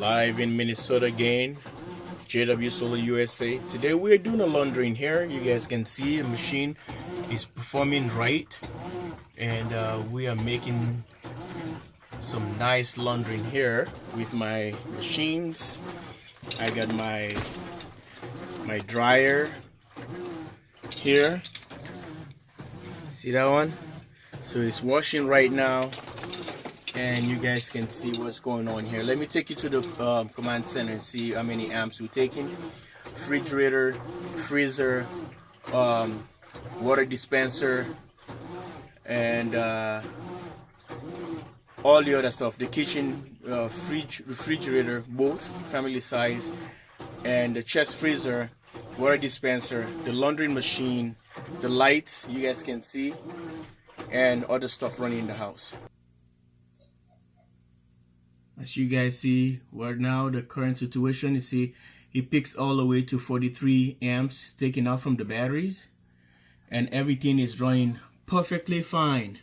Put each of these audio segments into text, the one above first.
Live in Minnesota again, JW Solar USA. Today we're doing a laundering here. You guys can see the machine is performing right, and we are making some nice laundering here with my machines. I got my dryer here. See that one? So it's washing right now, and you guys can see what's going on here. Let me take you to the command center and see how many amps we're taking. Refrigerator, freezer, water dispenser, and all the other stuff. The kitchen, refrigerator, both family size, and the chest freezer, water dispenser, the laundry machine, the lights you guys can see, and other stuff running in the house. As you guys see right now, the current situation, you see it picks all the way to 43 amps taken out from the batteries, and everything is running perfectly fine.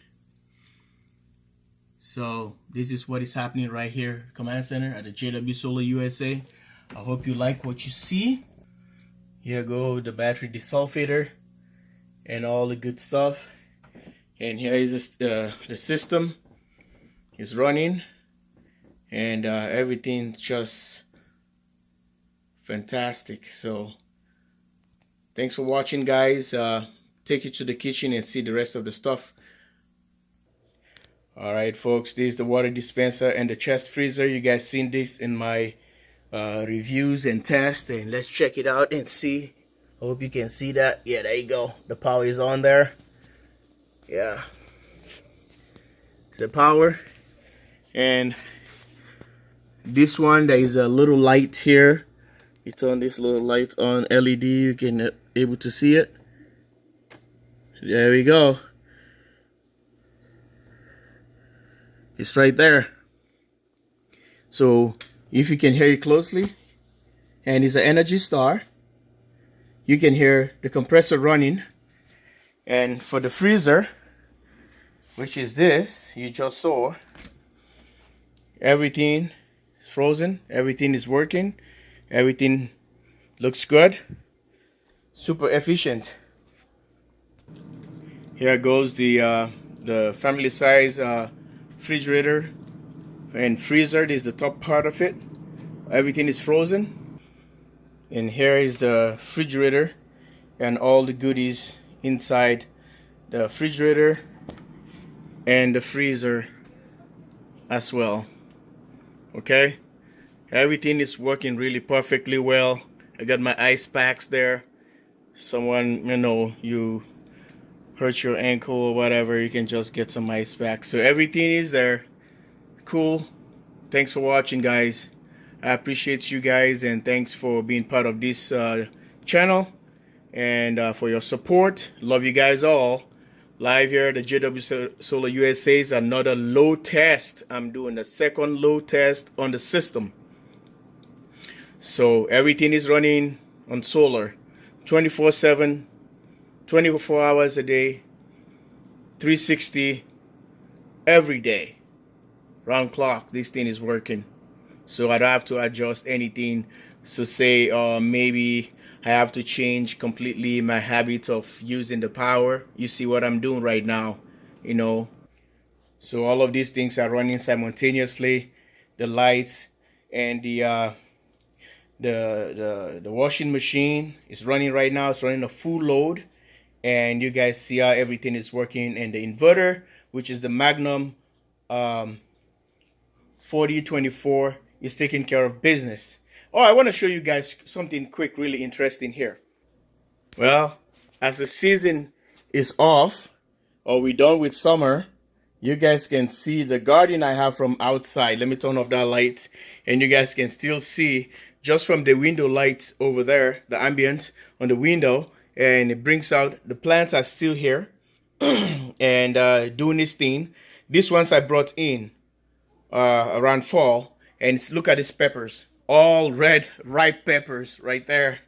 So this is what is happening right here, command center at the JW Solar USA. I hope you like what you see. Here go the battery desulfator and all the good stuff, and here is the system is running, and everything's just fantastic. So thanks for watching, guys. Take you to the kitchen and see the rest of the stuff. Alright folks, this is the water dispenser and the chest freezer. You guys seen this in my reviews and tests, and let's check it out and see. I hope you can see that. Yeah, there you go. The power is on there. Yeah, the power. And this one, there is a little light here. It's on this little light on LED. You can able to see it. There we go. It's right there. So if you can hear it closely, and it's an Energy Star, you can hear the compressor running. And for the freezer, which is this, you just saw, everything is frozen, everything is working, everything looks good, super efficient. Here goes the family size refrigerator and freezer. This is the top part of it. Everything is frozen. And here is the refrigerator and all the goodies inside the refrigerator and the freezer as well. Okay, everything is working really perfectly well. I got my ice packs there. Someone, you hurt your ankle or whatever, you can just get some ice packs. So everything is there. Cool. Thanks for watching, guys. I appreciate you guys, and thanks for being part of this channel, and for your support. Love you guys all. Live here at the JW Solar USA is another load test. I'm doing the second load test on the system. So everything is running on solar 24/7, 24 hours a day, 360 every day, round clock. This thing is working, so I don't have to adjust anything. So say maybe I have to change completely my habit of using the power. You see what I'm doing right now, so all of these things are running simultaneously. The lights and the washing machine is running right now. It's running a full load, and you guys see how everything is working. And the inverter, which is the Magnum 4024, is taking care of business. Oh, I want to show you guys something quick, really interesting here. Well, as the season is off, or we're done with summer, you guys can see the garden I have from outside. Let me turn off that light, and you guys can still see just from the window lights over there, the ambient on the window, and it brings out the plants are still here and doing this thing. These ones I brought in around fall, and look at these peppers, all red ripe peppers right there.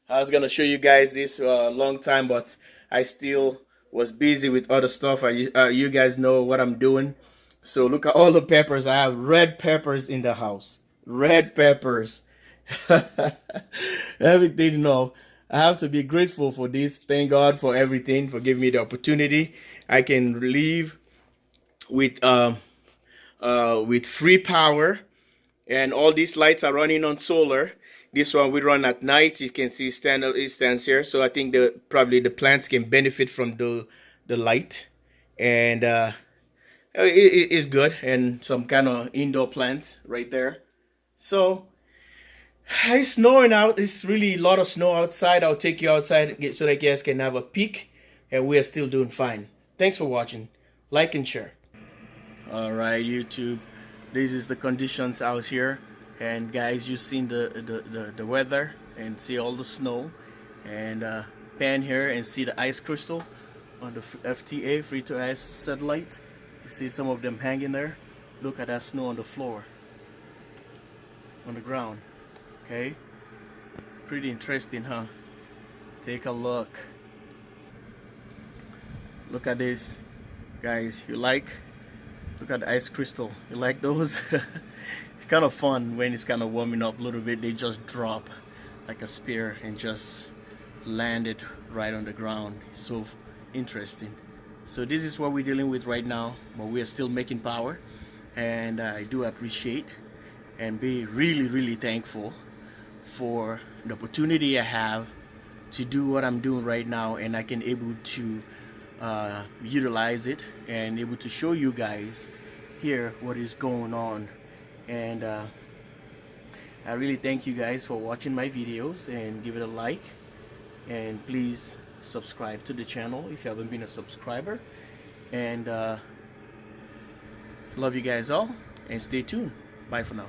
I was gonna show you guys this a long time, but I still was busy with other stuff. You guys know what I'm doing. So look at all the peppers. I have red peppers in the house. red peppers. Everything, you know, I have to be grateful for this. Thank God for everything, for giving me the opportunity. I can live with free power, and all these lights are running on solar. This one we run at night. You can see it stands here. So I think probably the plants can benefit from the light, and it's good. And some kind of indoor plants right there. So it's snowing out. It's really a lot of snow outside. I'll take you outside so that you guys can have a peek, and we are still doing fine. Thanks for watching. Like and share. All right, YouTube. This is the conditions out here, and guys, you've seen the weather and see all the snow, and pan here and see the ice crystal on the FTA, free to ice satellite. You see some of them hanging there. Look at that snow on the floor, on the ground. Okay, pretty interesting, huh? Take a look. Look at this, guys. Look at the ice crystal. You like those? It's kind of fun when it's kind of warming up a little bit. They just drop like a spear and just landed right on the ground. So interesting. So this is what we're dealing with right now, but we are still making power, and I do appreciate and be really thankful for the opportunity I have to do what I'm doing right now, and I can able to utilize it and able to show you guys here what is going on. And I really thank you guys for watching my videos, and give it a like, and please subscribe to the channel if you haven't been a subscriber. And love you guys all, and stay tuned. Bye for now.